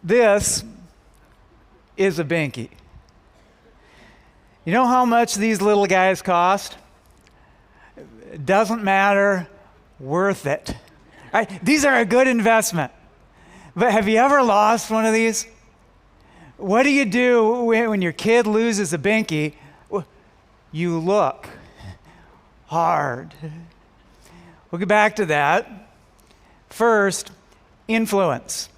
This is a binky. You know how much these little guys cost? It doesn't matter, worth it. Right? These are a good investment. But have you ever lost one of these? What do you do when your kid loses a binky? You look hard. We'll get back to that. First, influence.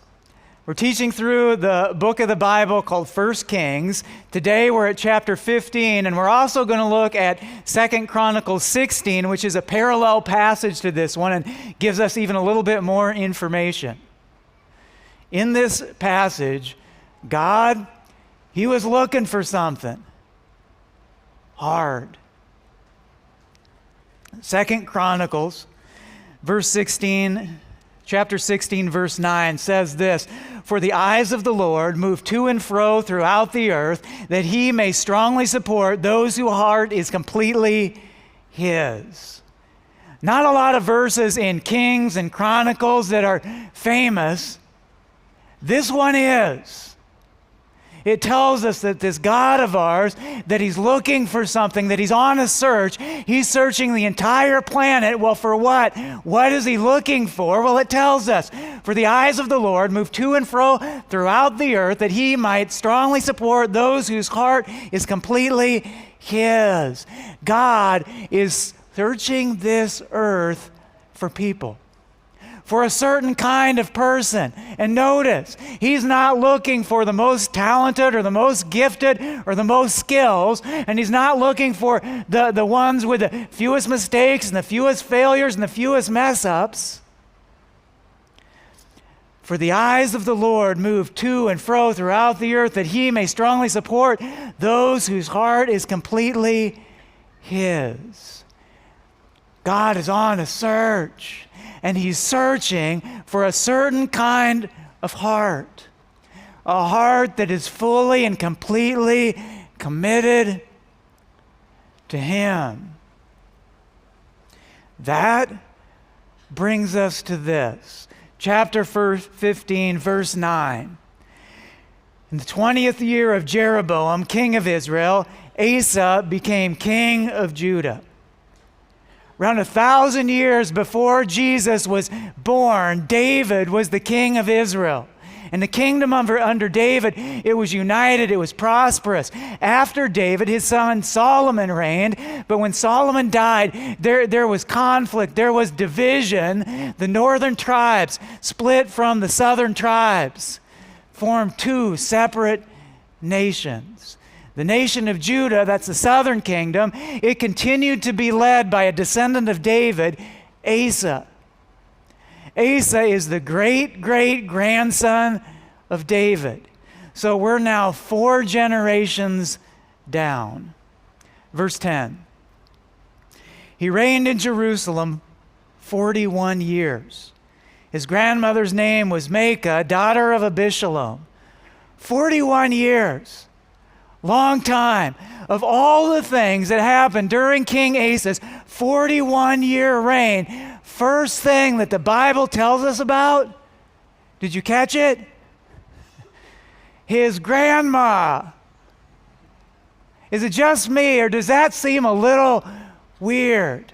We're teaching through the book of the Bible called 1 Kings. Today we're at chapter 15, and we're also going to look at 2 Chronicles 16, which is a parallel passage to this one and gives us even a little bit more information. In this passage, God, He was looking for something hard. 2 Chronicles, verse 16, chapter 16, verse 9 says this, "For the eyes of the Lord move to and fro throughout the earth, that He may strongly support those whose heart is completely His." Not a lot of verses in Kings and Chronicles that are famous. This one is. It tells us that this God of ours, that He's looking for something, that He's on a search. He's searching the entire planet. Well, for what? What is He looking for? Well, it tells us, "For the eyes of the Lord move to and fro throughout the earth, that He might strongly support those whose heart is completely His." God is searching this earth for people, for a certain kind of person. And notice, He's not looking for the most talented or the most gifted or the most skills, and He's not looking for the ones with the fewest mistakes and the fewest failures and the fewest mess-ups. "For the eyes of the Lord move to and fro throughout the earth, that He may strongly support those whose heart is completely His." God is on a search. And He's searching for a certain kind of heart. A heart that is fully and completely committed to Him. That brings us to this. Chapter 15, verse 9. "In the 20th year of Jeroboam, king of Israel, Asa became king of Judah." Around 1,000 years before Jesus was born, David was the king of Israel. And the kingdom under David, it was united, it was prosperous. After David, his son Solomon reigned, but when Solomon died, there was conflict, there was division. The northern tribes split from the southern tribes, formed two separate nations. The nation of Judah, that's the southern kingdom, it continued to be led by a descendant of David, Asa. Asa is the great-great-grandson of David. So we're now 4 generations down. Verse 10. "He reigned in Jerusalem 41 years. His grandmother's name was Maacah, daughter of Abishalom." 41 years. Long time. Of all the things that happened during King Asa's 41-year reign, first thing that the Bible tells us about, did you catch it? His grandma. Is it just me, or does that seem a little weird?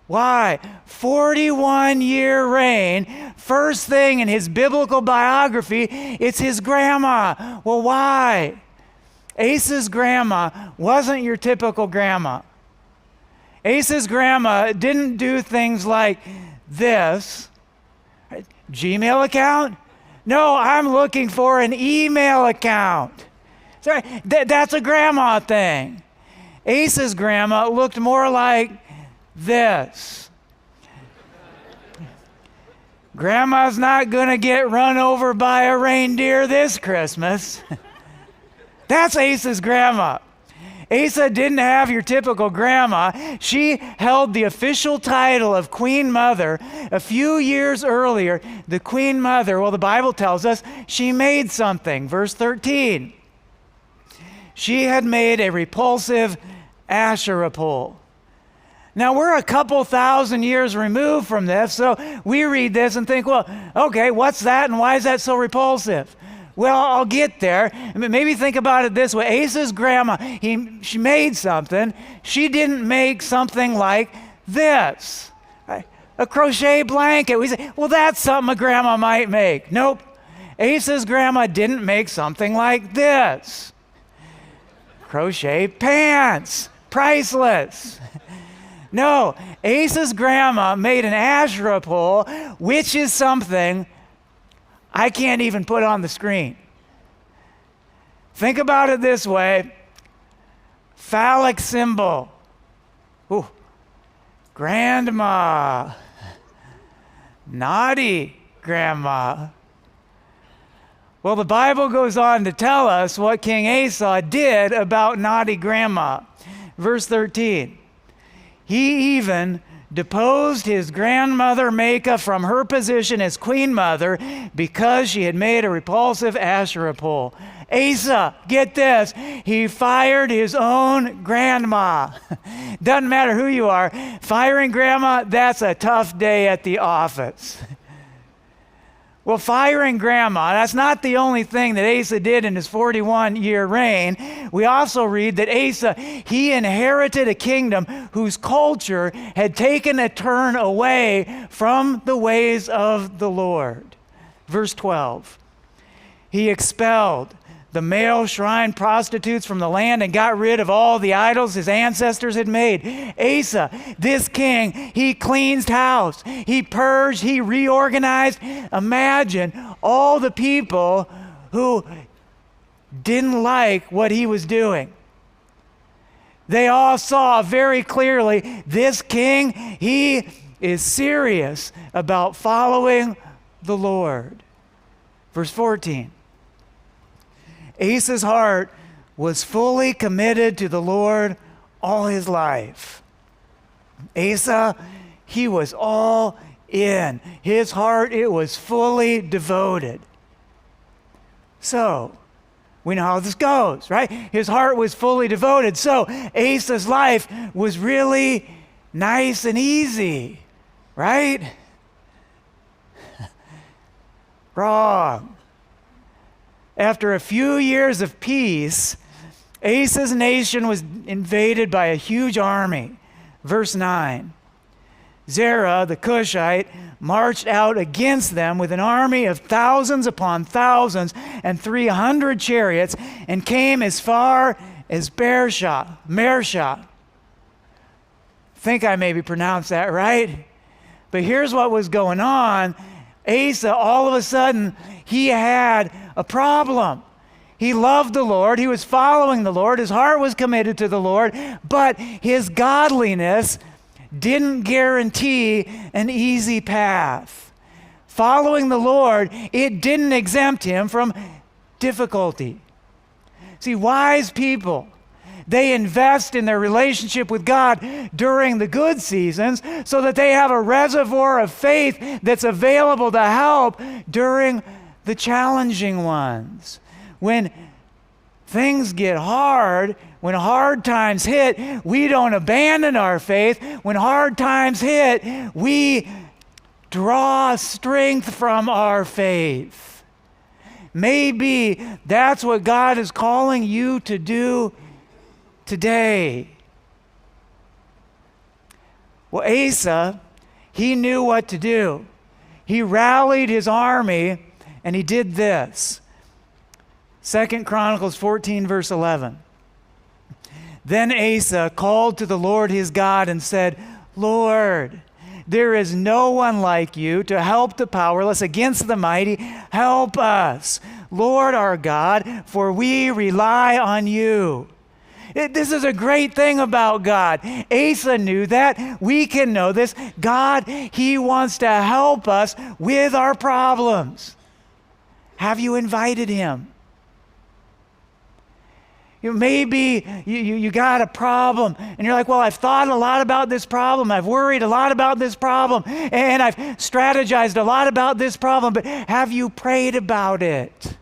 Why? 41-year reign. First thing in his biblical biography, it's his grandma. Well, why? Asa's grandma wasn't your typical grandma. Asa's grandma didn't do things like this. Gmail account? No, I'm looking for an email account. Sorry, that's a grandma thing. Asa's grandma looked more like this. Grandma's not going to get run over by a reindeer this Christmas. That's Asa's grandma. Asa didn't have your typical grandma. She held the official title of Queen Mother. A few years earlier, the Queen Mother, well, the Bible tells us she made something. Verse 13. She had made a repulsive Asherah pole. Now, we're a couple thousand years removed from this, so we read this and think, well, okay, what's that and why is that so repulsive? Well, I'll get there. Maybe think about it this way. Asa's grandma, she made something. She didn't make something like this, right? A crochet blanket. We say, well, that's something a grandma might make. Nope. Asa's grandma didn't make something like this. Crochet pants. Priceless. No, Asa's grandma made an Asherah pole, which is something I can't even put on the screen. Think about it this way. Phallic symbol. Ooh. Grandma. Naughty grandma. Well, the Bible goes on to tell us what King Asa did about naughty grandma. Verse 13. He even deposed his grandmother Maacah from her position as queen mother because she had made a repulsive Asherah pole. Asa, get this, he fired his own grandma. Doesn't matter who you are, firing grandma, that's a tough day at the office. Well, firing grandma, that's not the only thing that Asa did in his 41-year reign. We also read that Asa, he inherited a kingdom whose culture had taken a turn away from the ways of the Lord. Verse 12, he expelled the male shrine prostitutes from the land and got rid of all the idols his ancestors had made. Asa, this king, he cleansed house, he purged, he reorganized. Imagine all the people who didn't like what he was doing. They all saw very clearly this king, he is serious about following the Lord. Verse 14. Asa's heart was fully committed to the Lord all his life. Asa, he was all in. His heart, it was fully devoted. So, we know how this goes, right? His heart was fully devoted. So, Asa's life was really nice and easy, right? Wrong. After a few years of peace, Asa's nation was invaded by a huge army. Verse 9, Zerah, the Cushite, marched out against them with an army of thousands upon thousands and 300 chariots and came as far as Mersha. Think I maybe pronounced that right. But here's what was going on. Asa, all of a sudden, he had a problem. He loved the Lord. He was following the Lord. His heart was committed to the Lord. But his godliness didn't guarantee an easy path. Following the Lord, it didn't exempt him from difficulty. See, wise people, they invest in their relationship with God during the good seasons so that they have a reservoir of faith that's available to help during the challenging ones. When things get hard, when hard times hit, we don't abandon our faith. When hard times hit, we draw strength from our faith. Maybe that's what God is calling you to do today. Well, Asa, he knew what to do. He rallied his army and he did this. 2 Chronicles 14 verse 11. Then Asa called to the Lord his God and said, Lord, there is no one like you to help the powerless against the mighty. Help us, Lord our God, for we rely on you. This is a great thing about God. Asa knew that. We can know this. God, he wants to help us with our problems. Have you invited him? Maybe you got a problem and you're like, well, I've thought a lot about this problem. I've worried a lot about this problem. And I've strategized a lot about this problem. But have you prayed about it?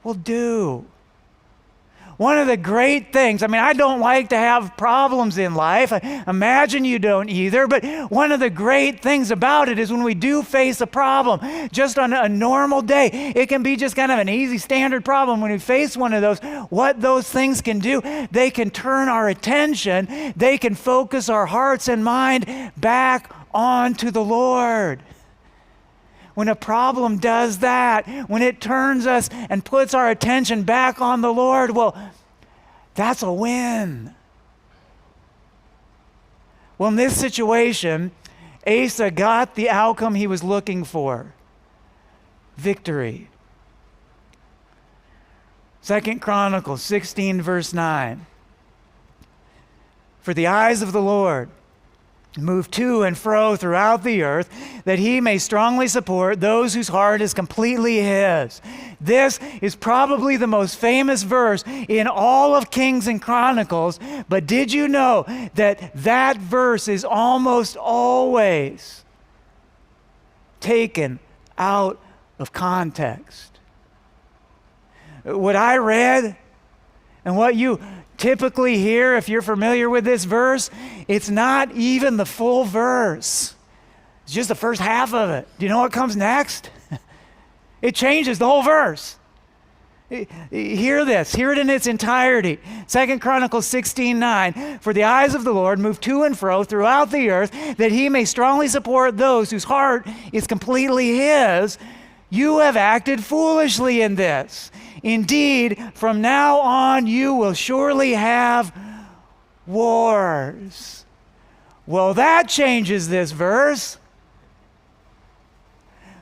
Well, do. one of the great things, I don't like to have problems in life. I imagine you don't either, but one of the great things about it is when we do face a problem, just on a normal day, it can be just kind of an easy standard problem. When we face one of those, what those things can do, they can turn our attention, they can focus our hearts and mind back onto the Lord. When a problem does that, when it turns us and puts our attention back on the Lord, well, that's a win. Well, in this situation, Asa got the outcome he was looking for. Victory. 2 Chronicles 16, verse 9. For the eyes of the Lord move to and fro throughout the earth, that he may strongly support those whose heart is completely his. This is probably the most famous verse in all of Kings and Chronicles, but did you know that that verse is almost always taken out of context? What I read and what you typically hear, if you're familiar with this verse, it's not even the full verse. It's just the first half of it. Do you know what comes next? It changes the whole verse. Hear this. Hear it in its entirety. 2 Chronicles 16:9. For the eyes of the Lord move to and fro throughout the earth, that he may strongly support those whose heart is completely his. You have acted foolishly in this. Indeed, from now on you will surely have wars. Well, that changes this verse.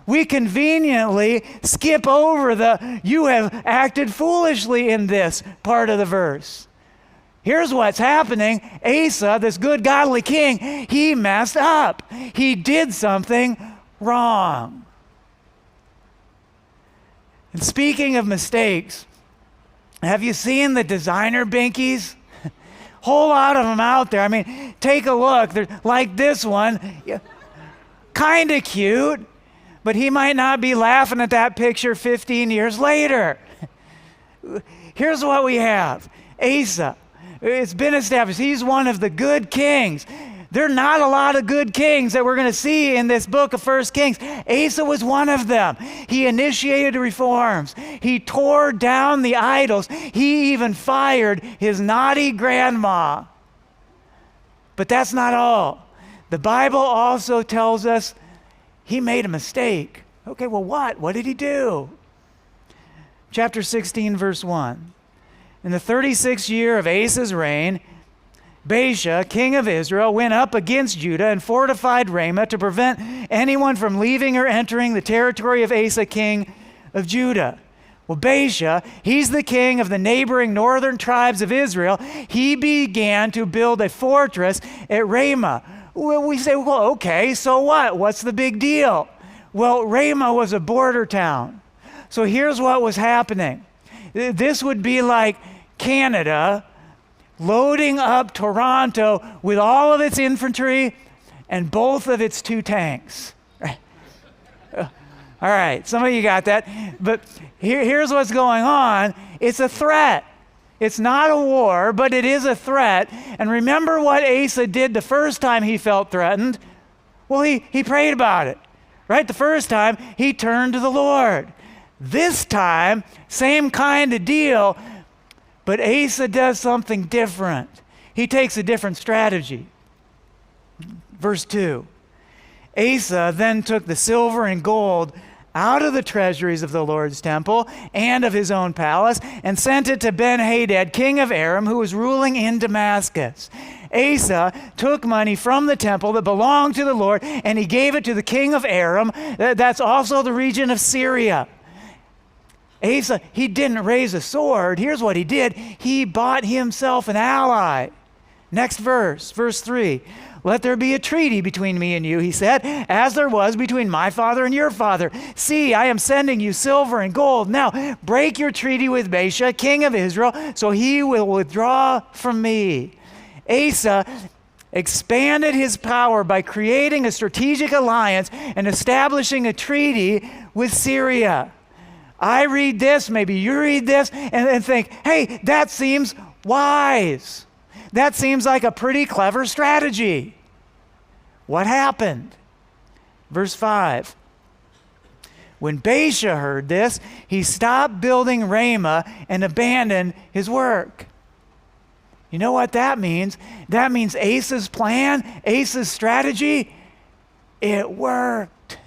We conveniently skip over the you have acted foolishly in this part of the verse. Here's what's happening. Asa, this good godly king, he messed up. He did something wrong. And speaking of mistakes, have you seen the designer binkies? Whole lot of them out there. Take a look. They're like this one. Kind of cute, but he might not be laughing at that picture 15 years later. Here's what we have. Asa. It's been established. He's one of the good kings. There are not a lot of good kings that we're going to see in this book of 1 Kings. Asa was one of them. He initiated reforms. He tore down the idols. He even fired his naughty grandma. But that's not all. The Bible also tells us he made a mistake. Okay, well what? What did he do? Chapter 16, verse 1. In the 36th year of Asa's reign, Baasha, king of Israel, went up against Judah and fortified Ramah to prevent anyone from leaving or entering the territory of Asa, king of Judah. Well, Baasha, he's the king of the neighboring northern tribes of Israel. He began to build a fortress at Ramah. Well, we say, well, okay, so what? What's the big deal? Well, Ramah was a border town. So here's what was happening. This would be like Canada loading up Toronto with all of its infantry and both of its 2 tanks. All right, some of you got that. But here's what's going on. It's a threat. It's not a war, but it is a threat. And remember what Asa did the first time he felt threatened? Well, he prayed about it, right? The first time, he turned to the Lord. This time, same kind of deal, but Asa does something different. He takes a different strategy. Verse 2. Asa then took the silver and gold out of the treasuries of the Lord's temple and of his own palace and sent it to Ben-Hadad, king of Aram, who was ruling in Damascus. Asa took money from the temple that belonged to the Lord and he gave it to the king of Aram. That's also the region of Syria. Asa, he didn't raise a sword. Here's what he did. He bought himself an ally. Next verse, verse 3. Let there be a treaty between me and you, he said, as there was between my father and your father. See, I am sending you silver and gold. Now, break your treaty with Baasha, king of Israel, so he will withdraw from me. Asa expanded his power by creating a strategic alliance and establishing a treaty with Syria. I read this, maybe you read this, and think, hey, that seems wise. That seems like a pretty clever strategy. What happened? Verse 5. When Baasha heard this, he stopped building Ramah and abandoned his work. You know what that means? That means Asa's plan, Asa's strategy, it worked.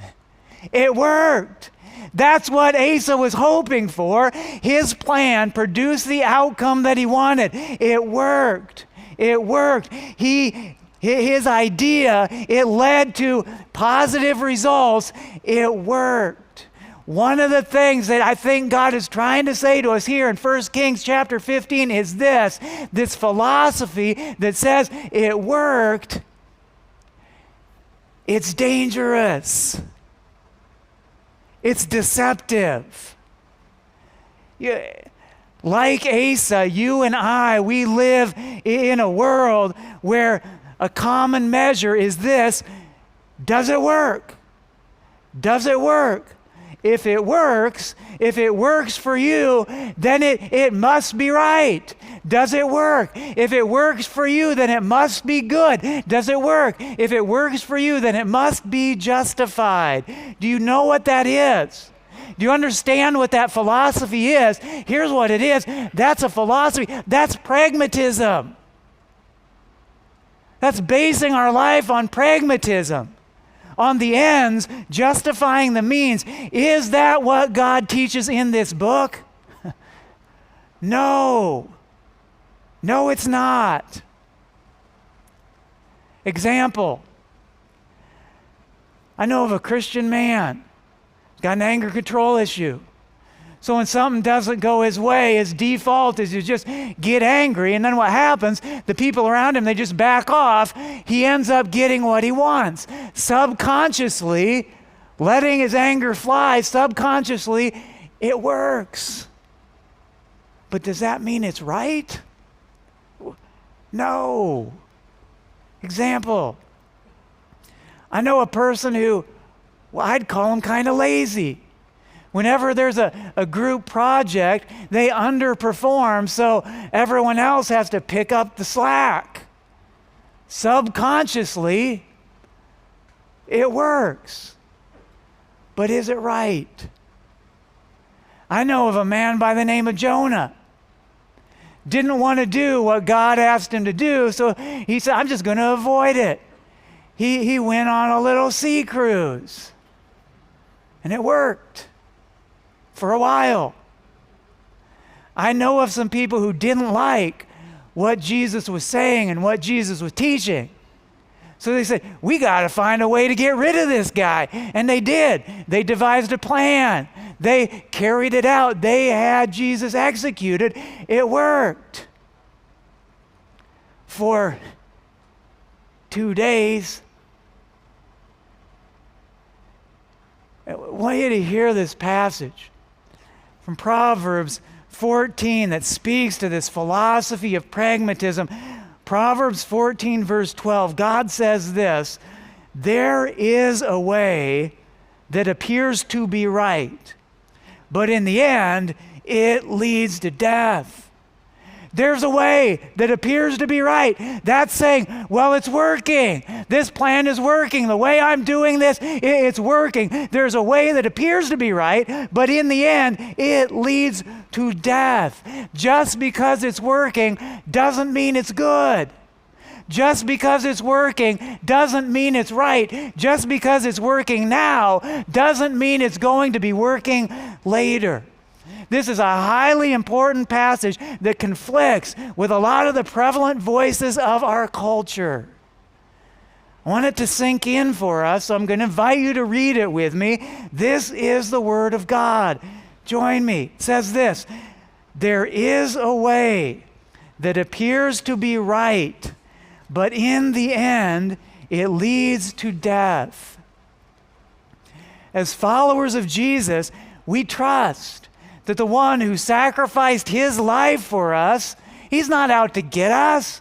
It worked. That's what Asa was hoping for. His plan produced the outcome that he wanted. It worked. It worked. His idea, it led to positive results. It worked. One of the things that I think God is trying to say to us here in 1 Kings chapter 15 is this philosophy that says it worked. It's dangerous. It's deceptive. Like Asa, you and I, we live in a world where a common measure is this: does it work? Does it work? If it works for you, then it must be right. Does it work? If it works for you, then it must be good. Does it work? If it works for you, then it must be justified. Do you know what that is? Do you understand what that philosophy is? Here's what it is. That's a philosophy. That's pragmatism. That's basing our life on pragmatism, on the ends justifying the means. Is that what God teaches in this book? No. No, it's not. Example. I know of a Christian man. He's got an anger control issue. So when something doesn't go his way, his default is to just get angry. And then what happens? The people around him, they just back off. He ends up getting what he wants. Subconsciously, letting his anger fly, subconsciously, it works. But does that mean it's right? No. Example. I know a person who, well, I'd call him kind of lazy. Whenever there's a group project, they underperform, so everyone else has to pick up the slack. Subconsciously, it works. But is it right? I know of a man by the name of Jonah. Didn't want to do what God asked him to do, so he said, I'm just going to avoid it. He went on a little sea cruise, and it worked. For a while. I know of some people who didn't like what Jesus was saying and what Jesus was teaching. So they said, we got to find a way to get rid of this guy. And they did. They devised a plan. They carried it out. They had Jesus executed. It worked. For 2 days. I want you to hear this passage from Proverbs 14 that speaks to this philosophy of pragmatism. Proverbs 14 verse 12, God says this: there is a way that appears to be right, but in the end it leads to death. There's a way that appears to be right. That's saying, well, it's working. This plan is working. The way I'm doing this, it's working. There's a way that appears to be right, but in the end, it leads to death. Just because it's working doesn't mean it's good. Just because it's working doesn't mean it's right. Just because it's working now doesn't mean it's going to be working later. This is a highly important passage that conflicts with a lot of the prevalent voices of our culture. I want it to sink in for us, so I'm going to invite you to read it with me. This is the Word of God. Join me. It says this: there is a way that appears to be right, but in the end, it leads to death. As followers of Jesus, we trust that the one who sacrificed his life for us, he's not out to get us.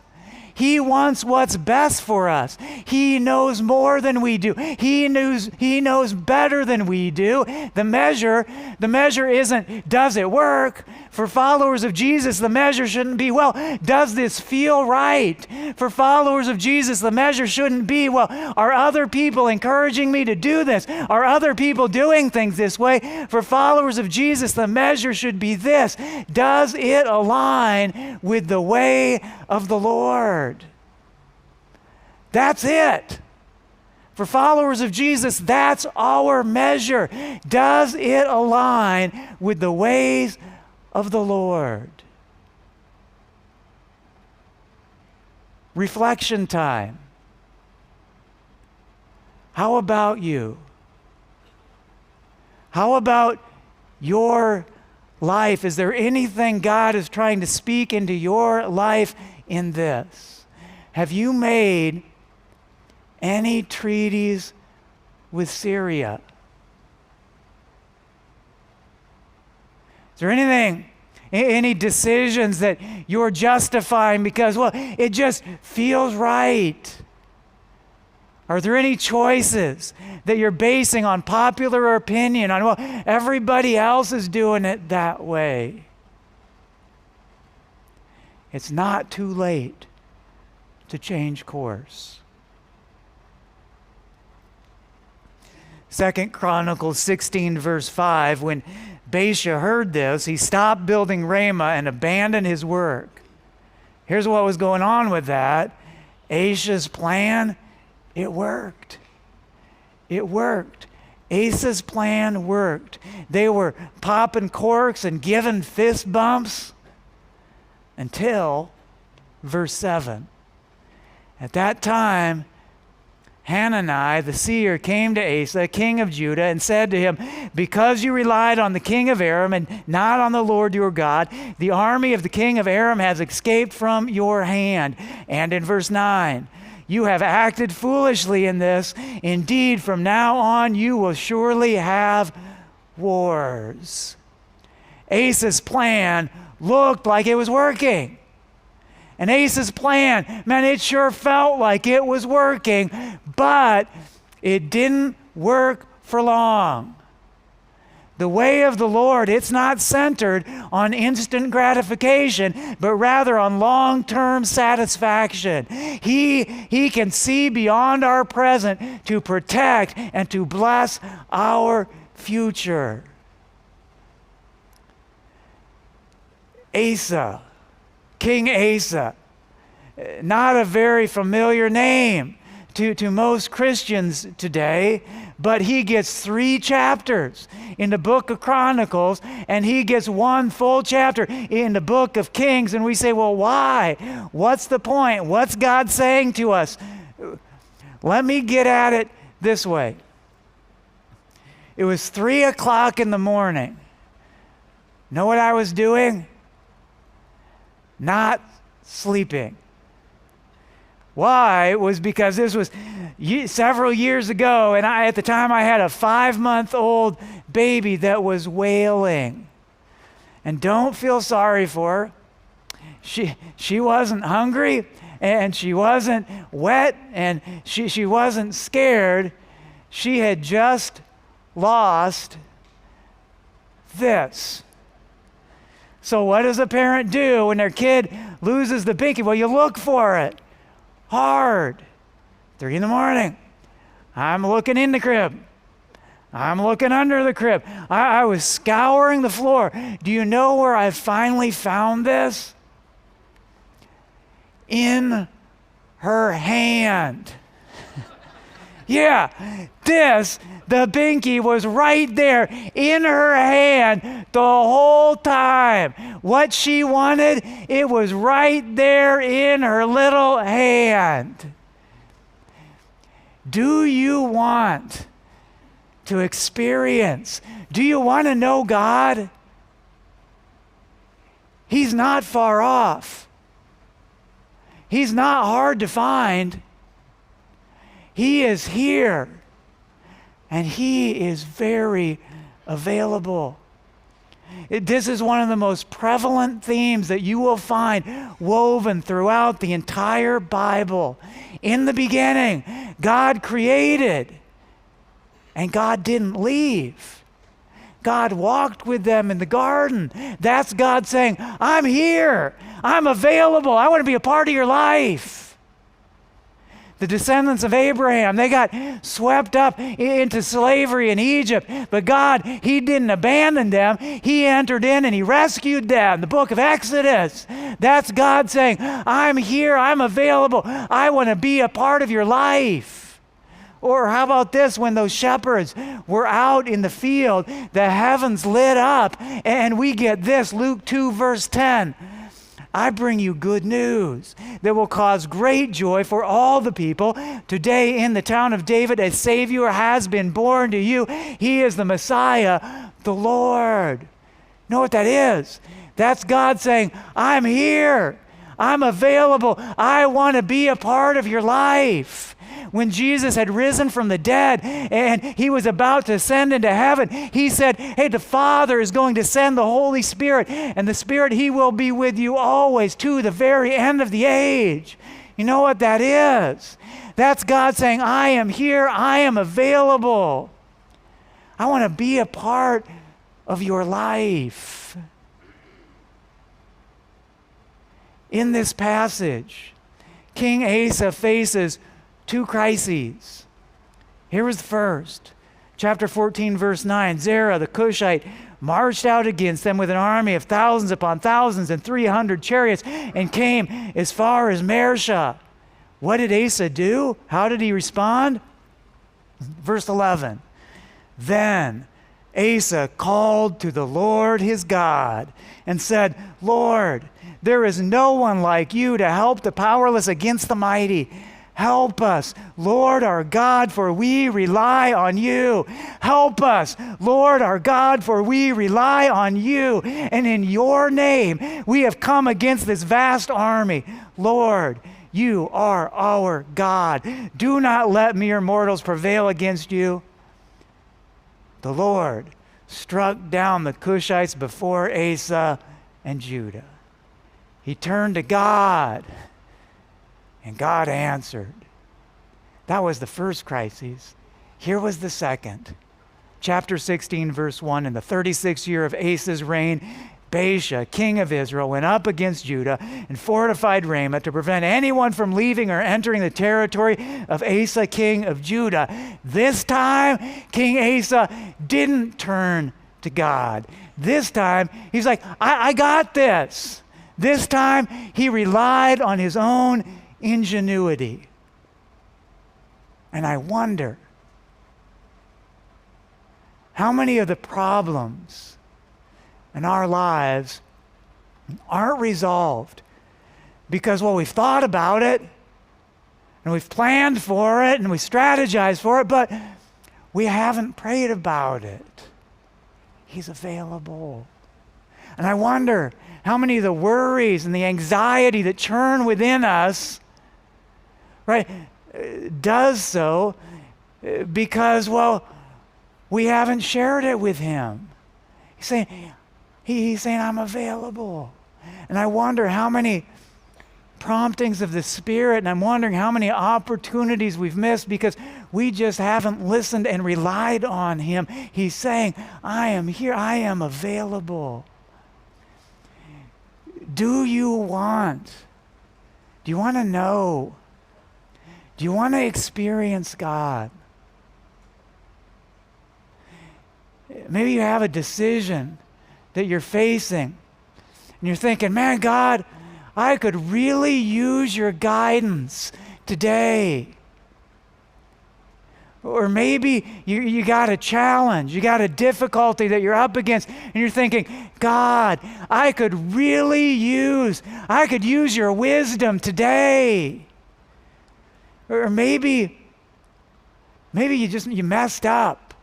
He wants what's best for us. He knows more than we do. He knows better than we do. The measure isn't, does it work? For followers of Jesus, the measure shouldn't be, well, does this feel right? For followers of Jesus, the measure shouldn't be, well, are other people encouraging me to do this? Are other people doing things this way? For followers of Jesus, the measure should be this: does it align with the way of the Lord? That's it. For followers of Jesus, that's our measure. Does it align with the ways of the Lord? Reflection time. How about you? How about your life? Is there anything God is trying to speak into your life in this? Have you made any treaties with Syria? Is there anything, any decisions that you're justifying because, well, it just feels right? Are there any choices that you're basing on popular opinion, on, well, everybody else is doing it that way? It's not too late to change course. 2 Chronicles 16 verse 5, when Baasha heard this, he stopped building Ramah and abandoned his work. Here's what was going on with that. Asa's plan, it worked. It worked. Asa's plan worked. They were popping corks and giving fist bumps until verse 7. At that time, Hanani, the seer, came to Asa, king of Judah, and said to him, because you relied on the king of Aram and not on the Lord your God, the army of the king of Aram has escaped from your hand. And in verse 9, you have acted foolishly in this. Indeed, from now on you will surely have wars. Asa's plan looked like it was working. And Asa's plan, man, it sure felt like it was working, but it didn't work for long. The way of the Lord, it's not centered on instant gratification, but rather on long-term satisfaction. He can see beyond our present to protect and to bless our future. Asa, King Asa, not a very familiar name to most Christians today, but he gets 3 chapters in the book of Chronicles, and he gets 1 full chapter in the book of Kings, and we say, well, why? What's the point? What's God saying to us? Let me get at it this way. It was 3 o'clock in the morning. Know what I was doing? Not sleeping. Why? It was because this was several years ago, and at the time I had a 5-month-old baby that was wailing. And don't feel sorry for her. She wasn't hungry, and she wasn't wet, and she wasn't scared. She had just lost this. So what does a parent do when their kid loses the binky? Well, you look for it hard. 3 in the morning. I'm looking in the crib. I'm looking under the crib. I was scouring the floor. Do you know where I finally found this? In her hand. Yeah, the binky was right there in her hand the whole time. What she wanted, it was right there in her little hand. Do you want to experience? Do you want to know God? He's not far off. He's not hard to find. He is here, and he is very available. This is one of the most prevalent themes that you will find woven throughout the entire Bible. In the beginning, God created, and God didn't leave. God walked with them in the garden. That's God saying, I'm here. I'm available. I want to be a part of your life. The descendants of Abraham, they got swept up into slavery in Egypt, but God, He didn't abandon them. He entered in and He rescued them. The book of Exodus, that's God saying, I'm here, I'm available. I want to be a part of your life. Or how about this, when those shepherds were out in the field, the heavens lit up, and we get this, Luke 2, verse 10. I bring you good news that will cause great joy for all the people. Today in the town of David, a Savior has been born to you. He is the Messiah, the Lord. You know what that is? That's God saying, I'm here. I'm available. I want to be a part of your life. When Jesus had risen from the dead and He was about to ascend into heaven, He said, hey, the Father is going to send the Holy Spirit, and the Spirit, He will be with you always to the very end of the age. You know what that is? That's God saying, I am here, I am available. I want to be a part of your life. In this passage, King Asa faces two crises. Here was the first. Chapter 14, verse 9. Zerah the Cushite marched out against them with an army of thousands upon thousands and 300 chariots and came as far as Mareshah. What did Asa do? How did he respond? Verse 11. Then Asa called to the Lord his God and said, Lord, there is no one like you to help the powerless against the mighty. Help us, Lord our God, for we rely on you. Help us, Lord our God, for we rely on you. And in your name we have come against this vast army. Lord, you are our God. Do not let mere mortals prevail against you. The Lord struck down the Cushites before Asa and Judah. He turned to God, and God answered. That was the first crisis. Here was the second. Chapter 16, verse 1. In the 36th year of Asa's reign, Baasha, king of Israel, went up against Judah and fortified Ramah to prevent anyone from leaving or entering the territory of Asa, king of Judah. This time, King Asa didn't turn to God. This time, he's like, I got this. This time, he relied on his own ingenuity. And I wonder, how many of the problems in our lives aren't resolved because, well, we've thought about it and we've planned for it and we strategized for it, but we haven't prayed about it. He's available. And I wonder how many of the worries and the anxiety that churn within us, right, does so because, well, we haven't shared it with Him. He's saying, I'm available. And I wonder how many promptings of the Spirit, and I'm wondering how many opportunities we've missed because we just haven't listened and relied on Him. He's saying, I am here, I am available. Do you want to know? Do you want to experience God? Maybe you have a decision that you're facing, and you're thinking, man, God, I could really use your guidance today. Or maybe you got a challenge, you got a difficulty that you're up against, and you're thinking, God, I could use your wisdom today. Or maybe you messed up.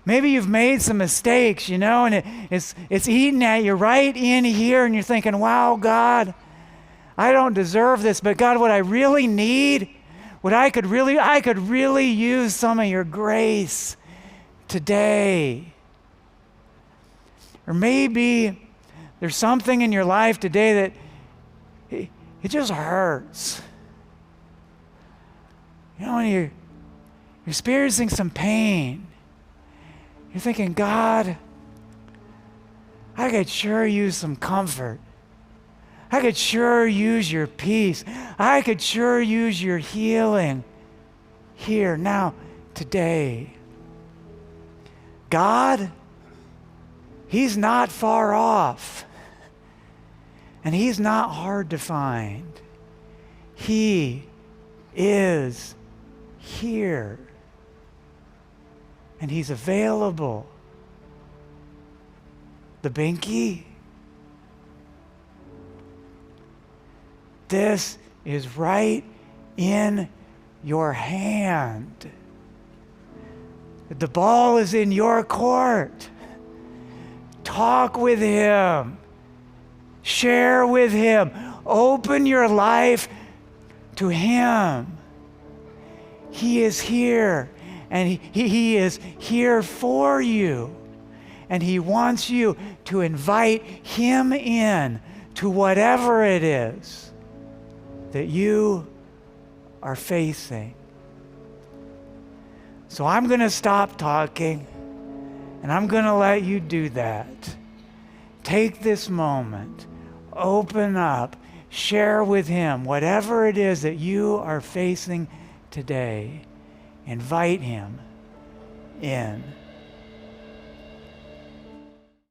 Maybe you've made some mistakes, and it's eating at you right in here, and you're thinking, wow, God, I don't deserve this, but God, what I really need, I could really use some of your grace today. Or maybe there's something in your life today that it just hurts. You know, when you're experiencing some pain, you're thinking, God, I could sure use some comfort. I could sure use your peace. I could sure use your healing here, now, today. God, He's not far off. And He's not hard to find. He is here. And He's available. The binky. This is right in your hand. The ball is in your court. Talk with Him. Share with Him. Open your life to Him. He is here, and he is here for you. And He wants you to invite Him in to whatever it is that you are facing. So I'm going to stop talking, and I'm going to let you do that. Take this moment, open up, share with Him whatever it is that you are facing today. Invite Him in.